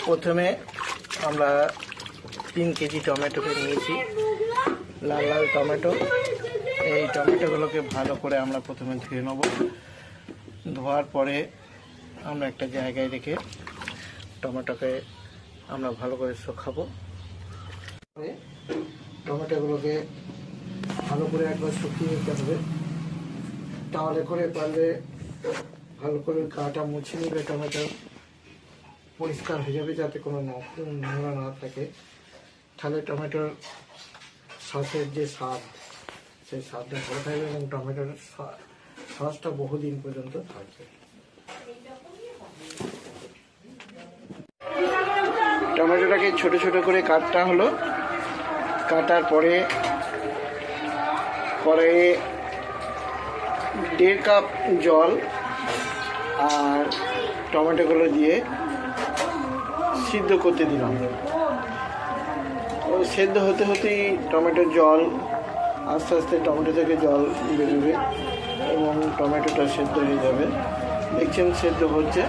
প্রথমে আমরা 3 কেজি টমেটোকে নিয়েছি, লাল লাল টমেটো। এই টমেটোগুলোকে ভালো করে আমরা প্রথমে ধুয়ে নেব। ধোয়ার পরে আমরা একটা জায়গায় রেখে টমেটোকে আমরা ভালো করে শুকাবো। টমেটোগুলোকে ভালো করে একবার শুকিয়ে নিতে হবে, তাহলে করে পারলে ভালো করে গাটা মুছে নিলে টমেটো পরিষ্কার হয়ে যাবে, যাতে কোনো নোংরা না থাকে। তাহলে টমেটোর সসের যে স্বাদ, সেই স্বাদটা ভালো থাকবে এবং টমেটোর সসটা বহুদিন পর্যন্ত থাকবে। টমেটোটাকে ছোট ছোট করে কাটটা হলো। কাটার পরে কড়াইয়ে 1.5 কাপ জল আর টমেটোগুলো দিয়ে সিদ্ধ করতে দিলাম। ওই সেদ্ধ হতে হতেই টমেটোর জল আস্তে আস্তে টমেটো থেকে জল বেরোবে এবং টমেটোটা সেদ্ধ হয়ে যাবে। দেখছেন সেদ্ধ হচ্ছে।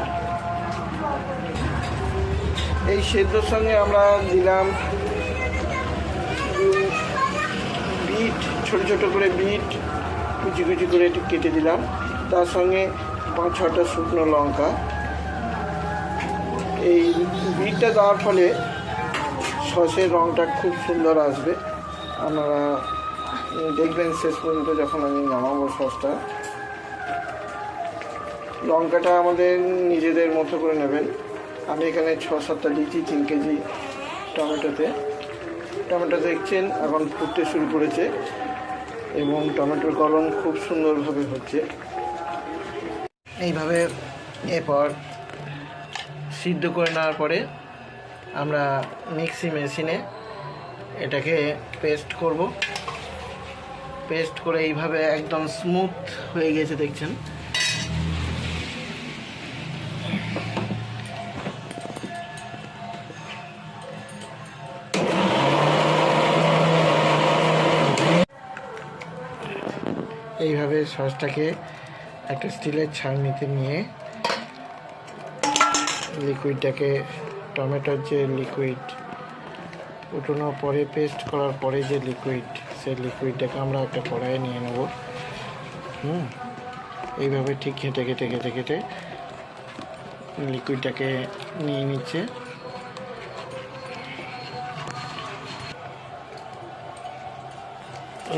এই সেদ্ধর সঙ্গে আমরা দিলাম বিট, ছোট ছোট করে বিট কুচি কুচি করে কেটে দিলাম। তার সঙ্গে 5-6টা শুকনো লঙ্কা। এই বিটটা দেওয়ার ফলে সসের রঙটা খুব সুন্দর আসবে। আপনারা দেখবেন শেষ পর্যন্ত যখন আমি নামাবো সসটা। লঙ্কাটা আমাদের নিজেদের মতো করে নেবেন। আমি এখানে 6-7টা দিয়েছি 3 কেজি টমেটো দেখছেন এখন ফুটতে শুরু করেছে এবং টমেটোর গলন খুব সুন্দরভাবে হচ্ছে। এইভাবে এরপর সিদ্ধ করে নেওয়ার পরে আমরা মিক্সি মেশিনে এটাকে পেস্ট করব। পেস্ট করে এইভাবে একদম স্মুথ হয়ে গেছে দেখছেন। এইভাবে সসটাকে একটা স্টিলের ছাঁকনিতে নিয়ে লিকুইডটাকে, টমেটোর যে লিকুইড উঠানোর পরে পেস্ট করার পরে যে লিকুইড, সেই লিকুইডটাকে আমরা একটা কড়াইয়ে নিয়ে নেব। এইভাবে ঠিক ঘেঁটে ঘেঁটে ঘেঁটে ঘেঁটে লিকুইডটাকে নিয়ে নিচ্ছে।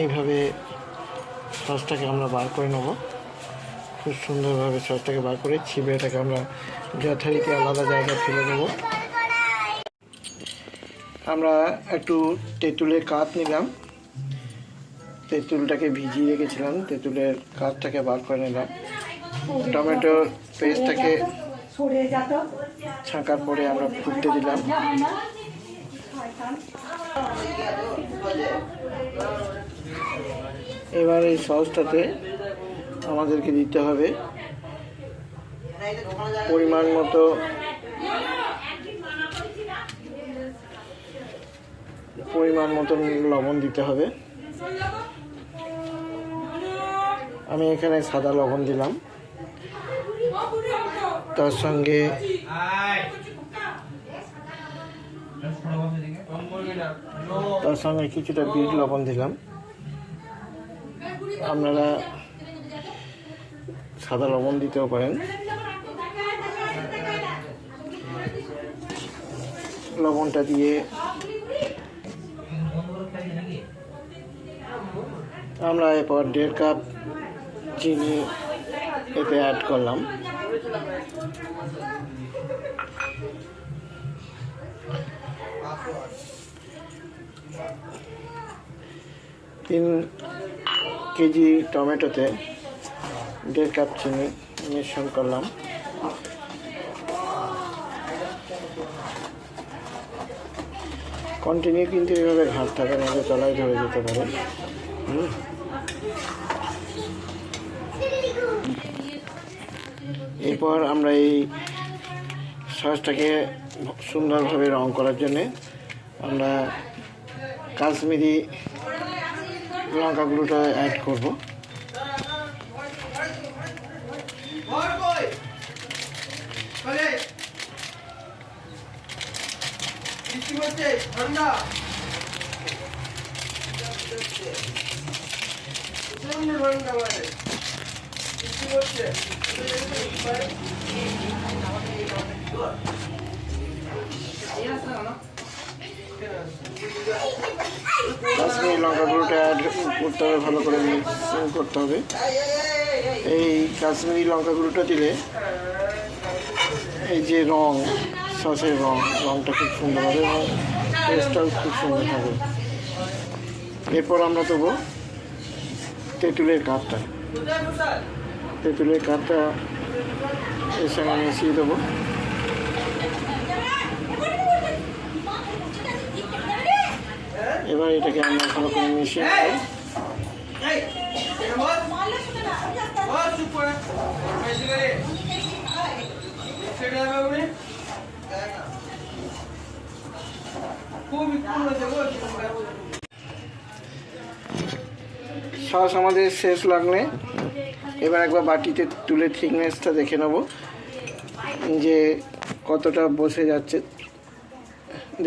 এইভাবে সসটাকে আমরা বার করে নেব। খুব সুন্দরভাবে সসটাকে বার করে ছিপেটাকে আমরা যথারীতি আলাদা জায়গায় ফেলে দেবো। আমরা একটু তেঁতুলের কাঠ নিলাম, তেঁতুলটাকে ভিজিয়ে রেখেছিলাম, তেঁতুলের কাঠটাকে বার করে নিলাম। টমেটোর পেস্টটাকে ছাঁকার পরে আমরা ফুটতে দিলাম। এবার এই সসটাতে আমাদেরকে দিতে হবে পরিমাণ মতো লবণ দিতে হবে। আমি এখানে সাদা লবণ দিলাম, তার সঙ্গে কিছুটা বিট লবণ দিলাম। আপনারা সাদা লবণ দিতেও পারেন। লবণটা দিয়ে আমরা এরপর 1.5 কাপ চিনি এতে অ্যাড করলাম। তিন কেজি টমেটোতে 1.5 কাপ চিনি মিশ্রণ করলাম। কন্টিনিউ কিন্তু এইভাবে ঘাট থাকে, নাহলে তলায় ধরে যেতে পারে। এরপর আমরা এই সসটাকে সুন্দরভাবে রং করার জন্যে আমরা কাশ্মীরি লঙ্কা গুঁড়োটা অ্যাড করব। কাশ্মীরি লঙ্কা গুঁড়োটা অ্যাড করতে হবে, ভালো করে মিক্সিং করতে হবে। এই কাশ্মীরি লঙ্কা গুঁড়োটা দিলে এই যে রং, সসের রংটা খুব সুন্দর হবে এবং টেস্টটাও খুব সুন্দর হবে। এরপর আমরা দেবো তেঁতুলের কাঠটা। তেঁতুলের কাঠটা এর সঙ্গে মিশিয়ে দেবো। এবার এটাকে আমরা ভালো করে মিশিয়ে নেব। সস আমাদের শেষ লাগলে এবার একবার বাটিতে তুলে থিকনেসটা দেখে নেব যে কতটা বসে যাচ্ছে।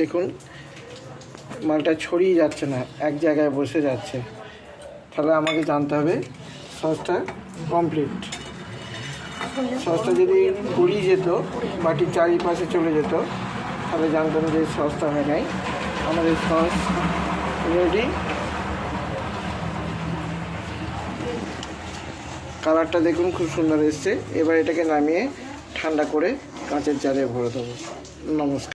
দেখুন মালটা ছড়িয়ে যাচ্ছে না, এক জায়গায় বসে যাচ্ছে। তাহলে আমাকে জানতে হবে সসটা কমপ্লিট। সসটা যদি গড়িয়ে যেত, বাটির চারিপাশে চলে যেত, তাহলে জানতাম যে সসটা হয় নাই। আমাদের সস রেডি। কালারটা দেখুন খুব সুন্দর এসছে। এবার এটাকে নামিয়ে ঠান্ডা করে কাঁচের জারে ভরে দেবো। নমস্কার।